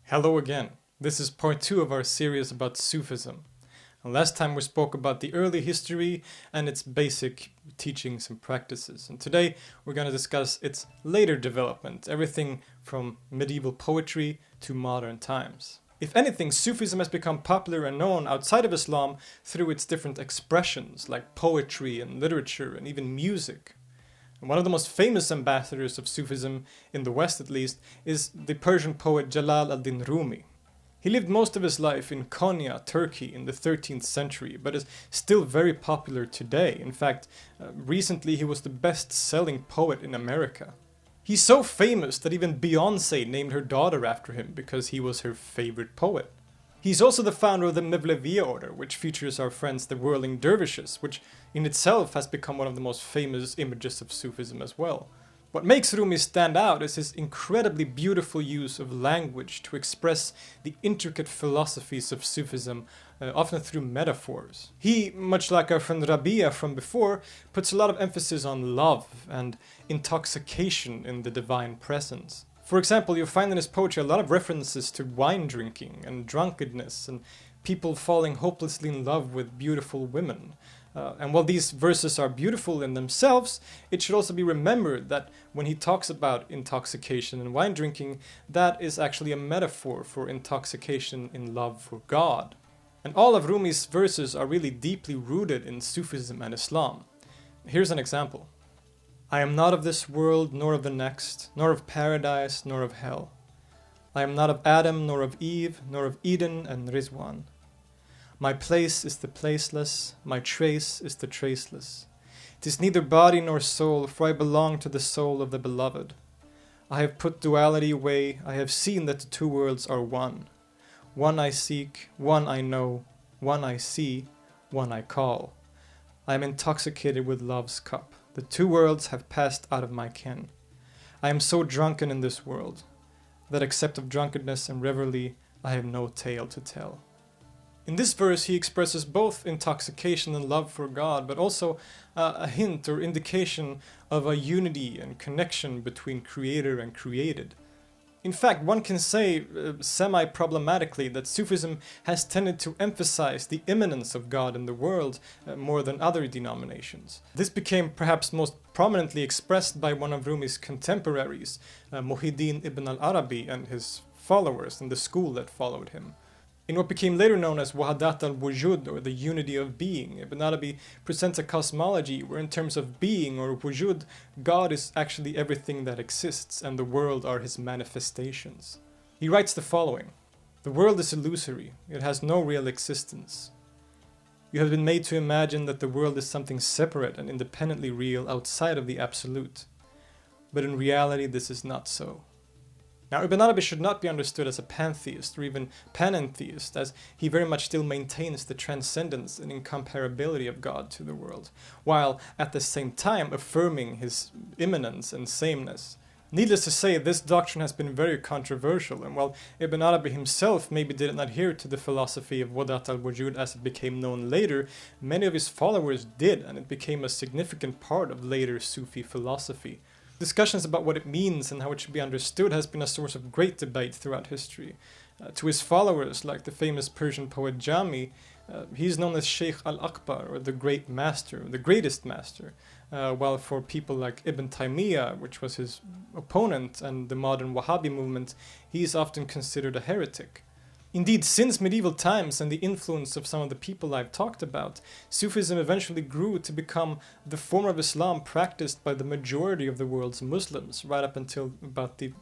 Hello again. This is part 2 of our series about Sufism. And last time we spoke about the early history and its basic teachings and practices. And today we're going to discuss its later development, everything from medieval poetry to modern times. If anything, Sufism has become popular and known outside of Islam through its different expressions, like poetry and literature and even music. And one of the most famous ambassadors of Sufism, in the West at least, is the Persian poet Jalal ad-Din Rumi. He lived most of his life in Konya, Turkey, in the 13th century, but is still very popular today. In fact, recently he was the best-selling poet in America. He's so famous that even Beyoncé named her daughter after him because he was her favorite poet. He's also the founder of the Mevleviya order, which features our friends the whirling dervishes, which in itself has become one of the most famous images of Sufism as well. What makes Rumi stand out is his incredibly beautiful use of language to express the intricate philosophies of Sufism, often through metaphors. He, much like our friend Rabia from before, puts a lot of emphasis on love and intoxication in the divine presence. For example, you'll find in his poetry a lot of references to wine drinking and drunkenness and people falling hopelessly in love with beautiful women. And while these verses are beautiful in themselves, it should also be remembered that when he talks about intoxication and wine drinking, that is actually a metaphor for intoxication in love for God. And all of Rumi's verses are really deeply rooted in Sufism and Islam. Here's an example. I am not of this world, nor of the next, nor of paradise, nor of hell. I am not of Adam, nor of Eve, nor of Eden and Rizwan. My place is the placeless, my trace is the traceless. 'Tis neither body nor soul, for I belong to the soul of the beloved. I have put duality away, I have seen that the two worlds are one. One I seek, one I know, one I see, one I call. I am intoxicated with love's cup. The two worlds have passed out of my ken. I am so drunken in this world, that except of drunkenness and revelry, I have no tale to tell. In this verse, he expresses both intoxication and love for God, but also a hint or indication of a unity and connection between creator and created. In fact, one can say semi-problematically that Sufism has tended to emphasize the immanence of God in the world more than other denominations. This became perhaps most prominently expressed by one of Rumi's contemporaries, Muhyiddin ibn al-Arabi and his followers and the school that followed him. In what became later known as Wahadat al-Wujud, or the unity of being, Ibn Arabi presents a cosmology where in terms of being or wujud, God is actually everything that exists and the world are his manifestations. He writes the following: The world is illusory, it has no real existence. You have been made to imagine that the world is something separate and independently real outside of the absolute. But in reality this is not so. Now, Ibn Arabi should not be understood as a pantheist or even panentheist, as he very much still maintains the transcendence and incomparability of God to the world, while at the same time affirming his immanence and sameness. Needless to say, this doctrine has been very controversial, and while Ibn Arabi himself maybe didn't adhere to the philosophy of Wahadat al-Wujud as it became known later, many of his followers did, and it became a significant part of later Sufi philosophy. Discussions about what it means and how it should be understood has been a source of great debate throughout history. To his followers, like the famous Persian poet Jami, he's known as Sheikh al-Akbar, or the great master, the greatest master, while for people like Ibn Taymiyyah, which was his opponent, and the modern Wahhabi movement, he is often considered a heretic. Indeed, since medieval times and the influence of some of the people I've talked about, Sufism eventually grew to become the form of Islam practiced by the majority of the world's Muslims, right up until about the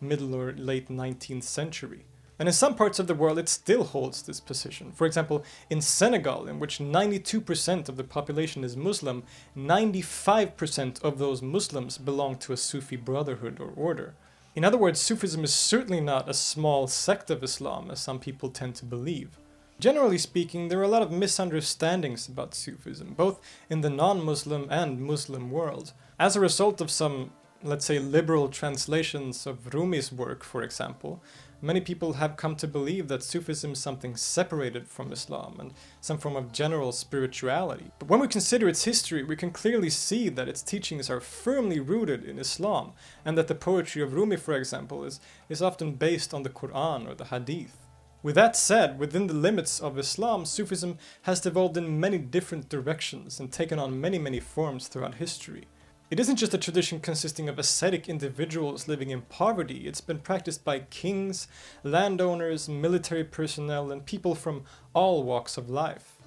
middle or late 19th century. And in some parts of the world it still holds this position. For example, in Senegal, in which 92% of the population is Muslim, 95% of those Muslims belong to a Sufi brotherhood or order. In other words, Sufism is certainly not a small sect of Islam, as some people tend to believe. Generally speaking, there are a lot of misunderstandings about Sufism, both in the non-Muslim and Muslim world. As a result of some let's say, liberal translations of Rumi's work, for example, many people have come to believe that Sufism is something separated from Islam and some form of general spirituality. But when we consider its history, we can clearly see that its teachings are firmly rooted in Islam, and that the poetry of Rumi, for example, is often based on the Quran or the Hadith. With that said, within the limits of Islam, Sufism has evolved in many different directions and taken on many forms throughout history. It isn't just a tradition consisting of ascetic individuals living in poverty. It's been practiced by kings, landowners, military personnel, and people from all walks of life.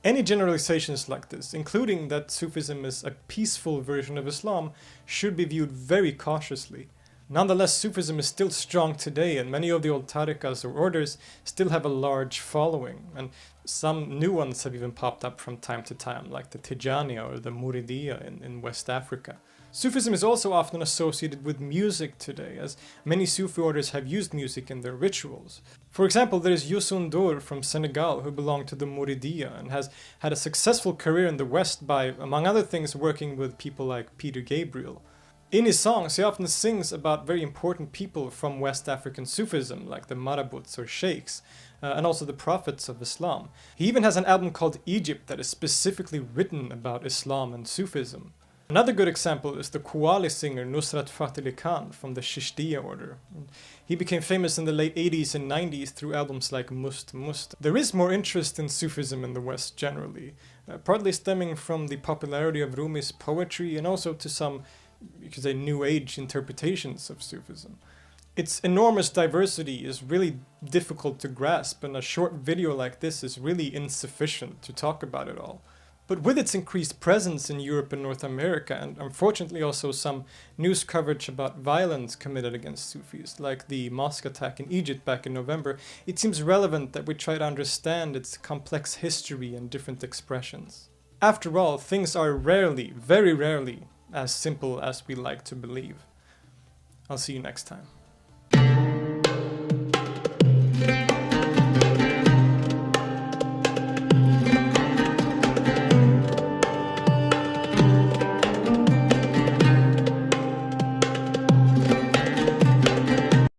Any generalizations like this, including that Sufism is a peaceful version of Islam, should be viewed very cautiously. Nonetheless, Sufism is still strong today, and many of the old tariqas or orders still have a large following, and some new ones have even popped up from time to time, like the Tijaniya or the Muridiyya in West Africa. Sufism is also often associated with music today, as many Sufi orders have used music in their rituals. For example, there is Youssou N'Dour from Senegal, who belonged to the Muridiyya and has had a successful career in the West by, among other things, working with people like Peter Gabriel. In his songs, he often sings about very important people from West African Sufism, like the marabouts or sheikhs, and also the prophets of Islam. He even has an album called Egypt that is specifically written about Islam and Sufism. Another good example is the Qawwali singer Nusrat Fateh Ali Khan from the Chishtiya order. He became famous in the late 80s and 90s through albums like Must Must. There is more interest in Sufism in the West generally, partly stemming from the popularity of Rumi's poetry and also to some, you could say, New Age interpretations of Sufism. Its enormous diversity is really difficult to grasp, and a short video like this is really insufficient to talk about it all. But with its increased presence in Europe and North America, and unfortunately also some news coverage about violence committed against Sufis, like the mosque attack in Egypt back in November, it seems relevant that we try to understand its complex history and different expressions. After all, things are rarely, very rarely, as simple as we like to believe. I'll see you next time.